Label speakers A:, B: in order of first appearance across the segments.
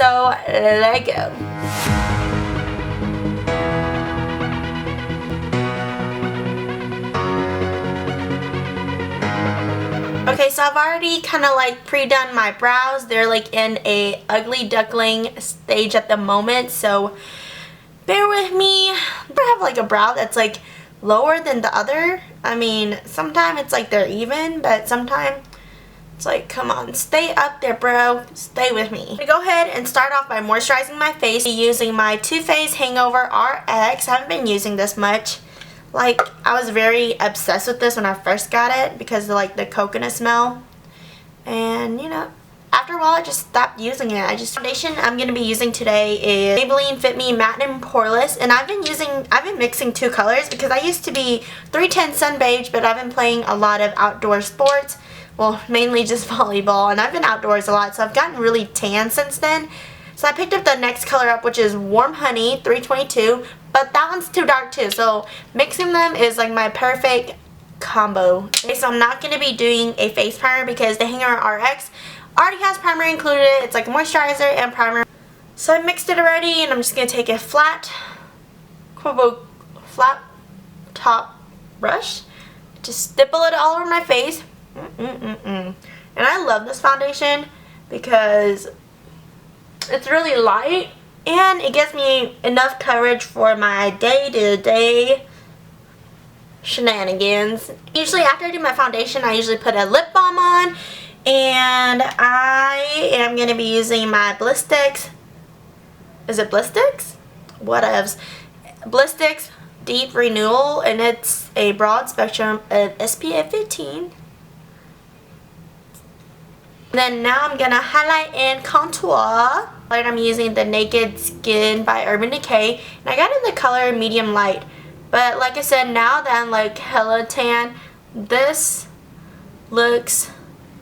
A: So let go. Okay, so I've already kind of like pre-done my brows. They're like in a ugly duckling stage at the moment, so bear with me. I have like a brow that's like lower than the other. I mean, sometimes it's like they're even, but sometimes it's like, come on, stay up there, bro. Stay with me. I'm gonna go ahead and start off by moisturizing my face using my Faced Hangover RX. I haven't been using this much. Like, I was very obsessed with this when I first got it because of like the coconut smell. And, you know, after a while I just stopped using it. Foundation I'm going to be using today is Maybelline Fit Me Matte and Poreless. And I've been mixing two colors because I used to be 310 Sun Beige, but I've been playing a lot of outdoor sports. Well, mainly just volleyball, and I've been outdoors a lot, so I've gotten really tan since then. So I picked up the next color up, which is Warm Honey 322, but that one's too dark too, so mixing them is like my perfect combo. Okay, so I'm not going to be doing a face primer because the Hangover RX already has primer included. It's like a moisturizer and primer. So I mixed it already, and I'm just going to take a flat top brush, just stipple it all over my face. And I love this foundation because it's really light and it gives me enough coverage for my day-to-day shenanigans. Usually after I do my foundation, I usually put a lip balm on, and I am going to be using my Blissticks. Is it Blissticks? Whatevs. Blissticks Deep Renewal, and it's a broad spectrum of SPF 15. Then now I'm going to highlight and contour. I'm using the Naked Skin by Urban Decay. And I got it in the color medium light. But like I said, now that I'm like hella tan, this looks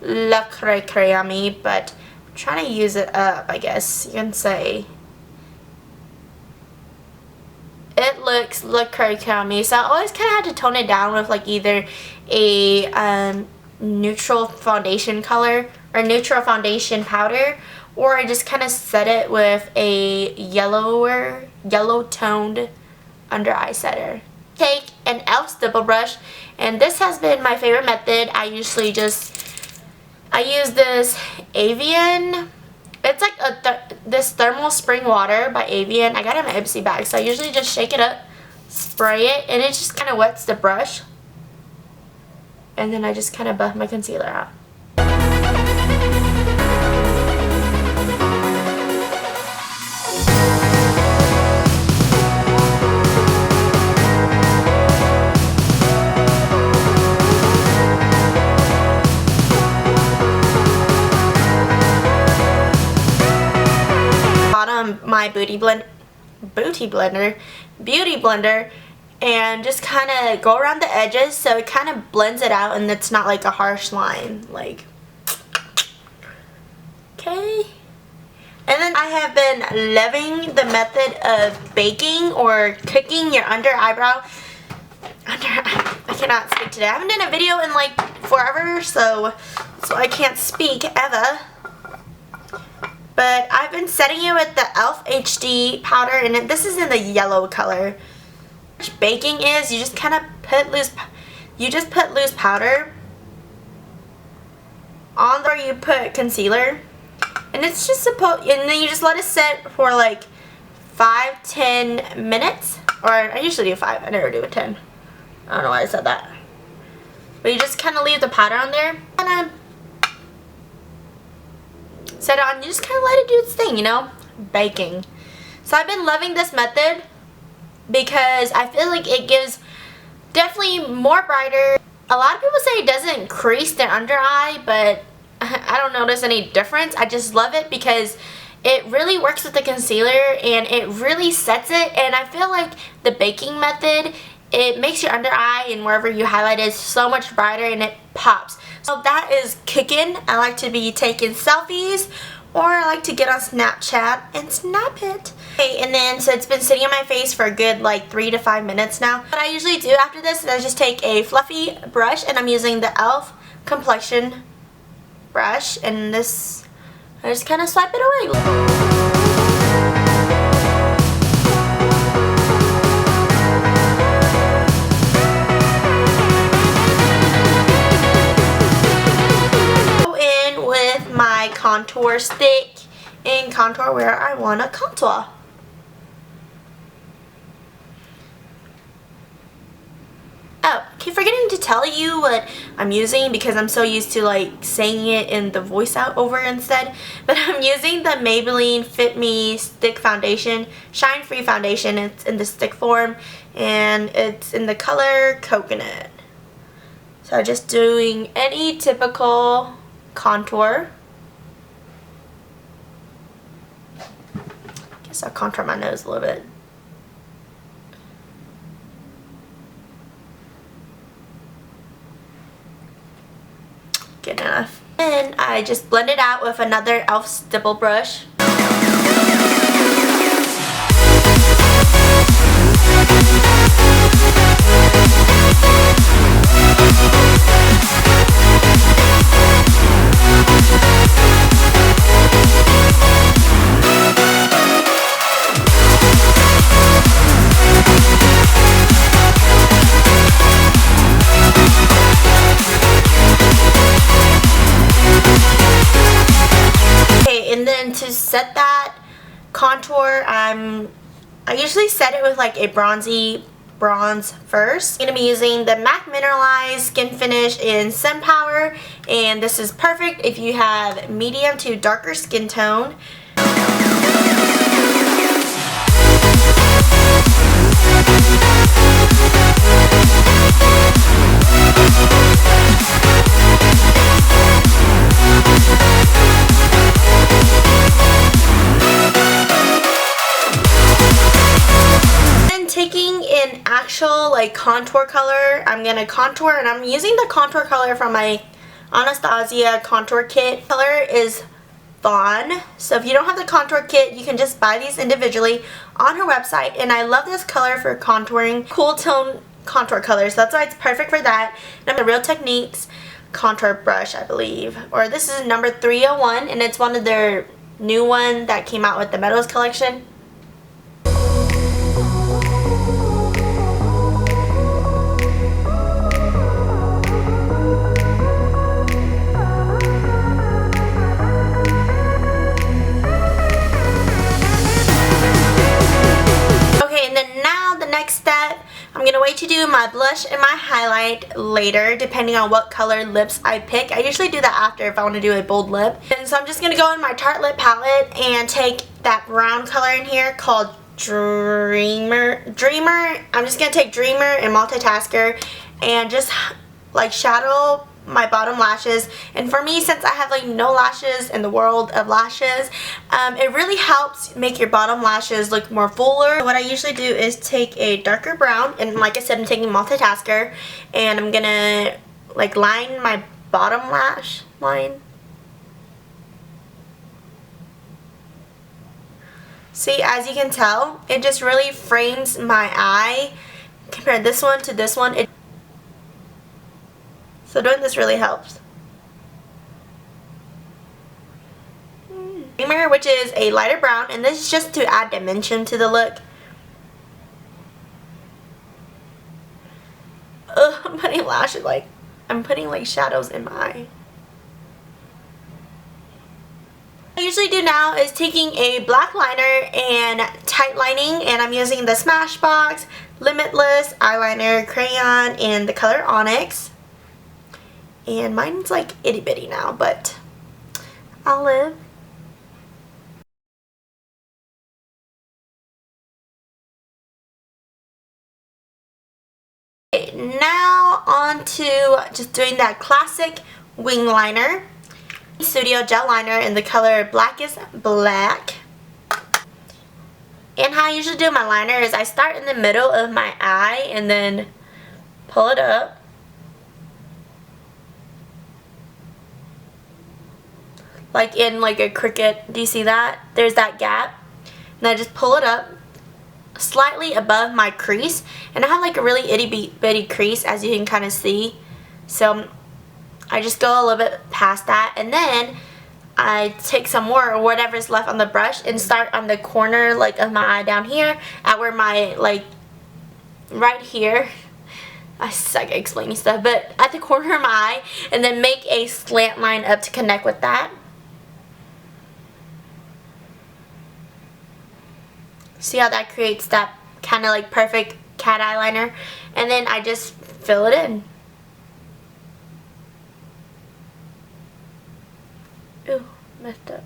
A: la cray on me. But I'm trying to use it up, I guess you can say. It looks la cray on me. So I always kind of had to tone it down with like either a neutral foundation color or neutral foundation powder, or I just kind of set it with a yellow toned under eye setter. Take an e.l.f. stipple brush, and this has been my favorite method. I use this Avian. It's like this thermal spring water by Avian. I got it in my Ipsy bag, so I usually just shake it up, spray it, and it just kind of wets the brush. And then I just kind of buff my concealer out. My beauty blender, and just kind of go around the edges so it kind of blends it out and it's not like a harsh line. Like, okay. And then I have been loving the method of baking or cooking your under eyebrow. I cannot speak today. I haven't done a video in like forever, so I can't speak ever. But I've been setting it with the e.l.f. HD powder, and this is in the yellow color. Baking is you just kind of put loose powder on where you put concealer, and it's just and then you just let it sit for like 5-10 minutes, or I usually do 5. I never do a 10. I don't know why I said that. But you just kind of leave the powder on there, and set it on, you just kind of let it do its thing, you know, baking. So I've been loving this method because I feel like it gives definitely more brighter. A lot of people say it doesn't crease their under eye, but I don't notice any difference. I just love it because it really works with the concealer and it really sets it, and I feel like the baking method, it makes your under eye and wherever you highlight it so much brighter, and it pops. So that is kicking. I like to be taking selfies, or I like to get on Snapchat and snap it. Okay, and then so it's been sitting on my face for a good like 3 to 5 minutes now. What I usually do after this is I just take a fluffy brush, and I'm using the e.l.f. complexion brush, and this I just kind of swipe it away. contour where I want to contour. Oh, keep forgetting to tell you what I'm using because I'm so used to like saying it in the voiceover instead. But I'm using the Maybelline Fit Me Stick Foundation, Shine Free Foundation. It's in the stick form and it's in the color Coconut. So I'm just doing any typical contour. I guess I'll contour my nose a little bit. Good enough. And I just blend it out with another e.l.f. stipple brush. And then to set that contour, I usually set it with like a bronzy bronze first. I'm going to be using the MAC Mineralized Skin Finish in Sun Power, and this is perfect if you have medium to darker skin tone. Taking an actual like contour color, I'm gonna contour, and I'm using the contour color from my Anastasia contour kit. Color is Fawn. So if you don't have the contour kit, you can just buy these individually on her website. And I love this color for contouring, cool tone contour colors. So that's why it's perfect for that. And I'm the Real Techniques contour brush, I believe, or this is number 301, and it's one of their new one that came out with the Meadows collection. I'm going to wait to do my blush and my highlight later, depending on what color lips I pick. I usually do that after if I want to do a bold lip. And so I'm just going to go in my Tartlette palette and take that brown color in here called Dreamer. I'm just going to take Dreamer and Multitasker and just like shadow my bottom lashes. And for me, since I have like no lashes in the world of lashes, it really helps make your bottom lashes look more fuller. What I usually do is take a darker brown, and like I said, I'm taking Multitasker, and I'm gonna like line my bottom lash line. See, as you can tell, it just really frames my eye. Compare this one to this one. So doing this really helps. Dreamer, which is a lighter brown, and this is just to add dimension to the look. Ugh, I'm putting lashes like, I'm putting like shadows in my eye. What I usually do now is taking a black liner and tight lining, and I'm using the Smashbox Limitless Eyeliner Crayon in the color Onyx. And mine's like itty bitty now, but I'll live. Okay, now on to just doing that classic wing liner. Studio Gel Liner in the color Black is Black. And how I usually do my liner is I start in the middle of my eye and then pull it up. Like in like a cricket, do you see that? There's that gap. And I just pull it up slightly above my crease. And I have like a really itty bitty crease, as you can kind of see. So I just go a little bit past that. And then I take some more or whatever's left on the brush and start on the corner like of my eye down here. At where my like, right here. I suck at explaining stuff. But at the corner of my eye. And then make a slant line up to connect with that. See how that creates that kind of like perfect cat eyeliner? And then I just fill it in. Ooh, messed up.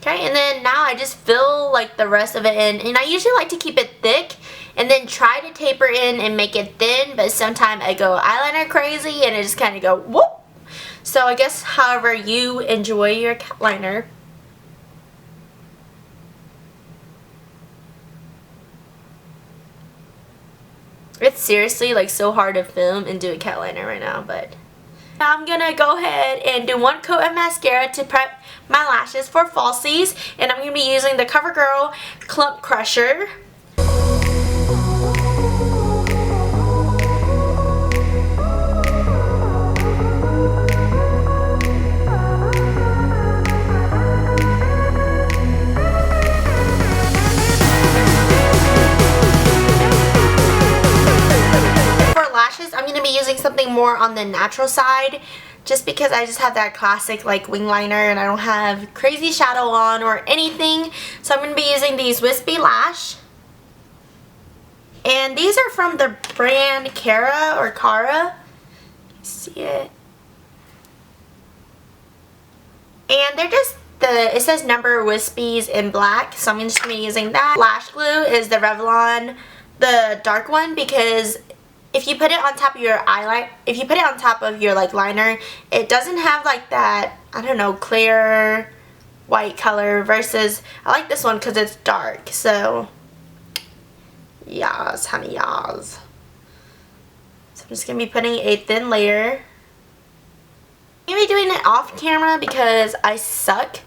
A: Okay, and then now I just fill like the rest of it in. And I usually like to keep it thick and then try to taper in and make it thin, but sometimes I go eyeliner crazy and it just kind of go whoop. So I guess however you enjoy your cat liner. It's seriously like so hard to film and do a cat liner right now, but now I'm gonna go ahead and do one coat of mascara to prep my lashes for falsies, and I'm gonna be using the CoverGirl Clump Crusher. I'm going to be using something more on the natural side just because I just have that classic like wing liner and I don't have crazy shadow on or anything. So I'm going to be using these Wispy Lash. And these are from the brand Cara or Cara. See it? And they're just it says number Wispies in black. So I'm just going to be using that. Lash glue is the Revlon, the dark one, because if you put it on top of your eyeliner, if you put it on top of your like liner, it doesn't have like that, I don't know, clear white color versus I like this one because it's dark. So yas, honey, yas. So I'm just going to be putting a thin layer. I'm going to be doing it off camera because I suck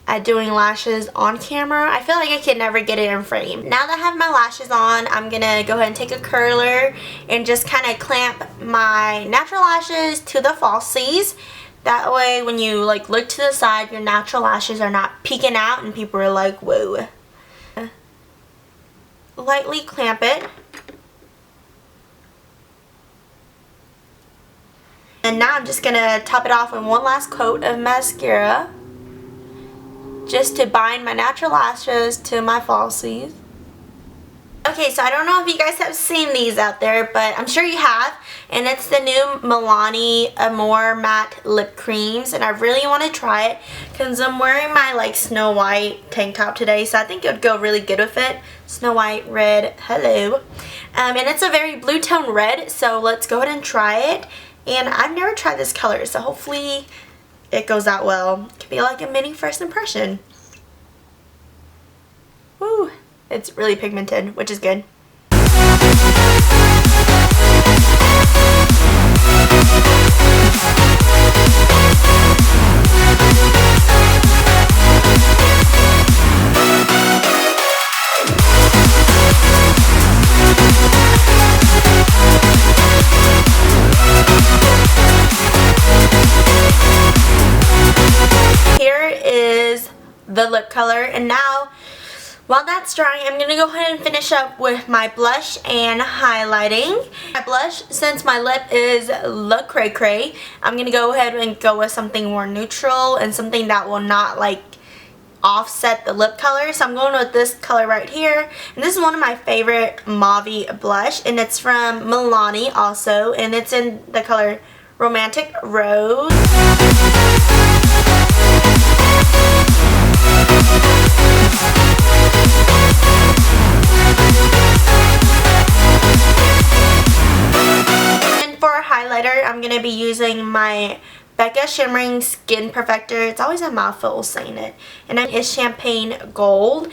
A: at doing lashes on camera. I feel like I can never get it in frame. Now that I have my lashes on, I'm gonna go ahead and take a curler and just kind of clamp my natural lashes to the falsies. That way when you like look to the side, your natural lashes are not peeking out and people are like, whoa. Lightly clamp it. And now I'm just gonna top it off with one last coat of mascara, just to bind my natural lashes to my falsies. Okay, so I don't know if you guys have seen these out there, but I'm sure you have. And it's the new Milani Amore Matte Lip Creams. And I really want to try it because I'm wearing my like Snow White tank top today. So I think it would go really good with it. Snow White red, hello. And it's a very blue tone red. So let's go ahead and try it. And I've never tried this color, so hopefully it goes out well. It could be like a mini first impression. Woo! It's really pigmented, which is good. Here is the lip color, and now while that's drying, I'm going to go ahead and finish up with my blush and highlighting. My blush, since my lip is Le Cray Cray, I'm going to go ahead and go with something more neutral and something that will not like offset the lip color. So I'm going with this color right here. And this is one of my favorite mauve blush, and it's from Milani also, and it's in the color Romantic Rose. And for a highlighter, I'm going to be using my Becca Shimmering Skin Perfector. It's always a mouthful saying it. And it is Champagne Gold.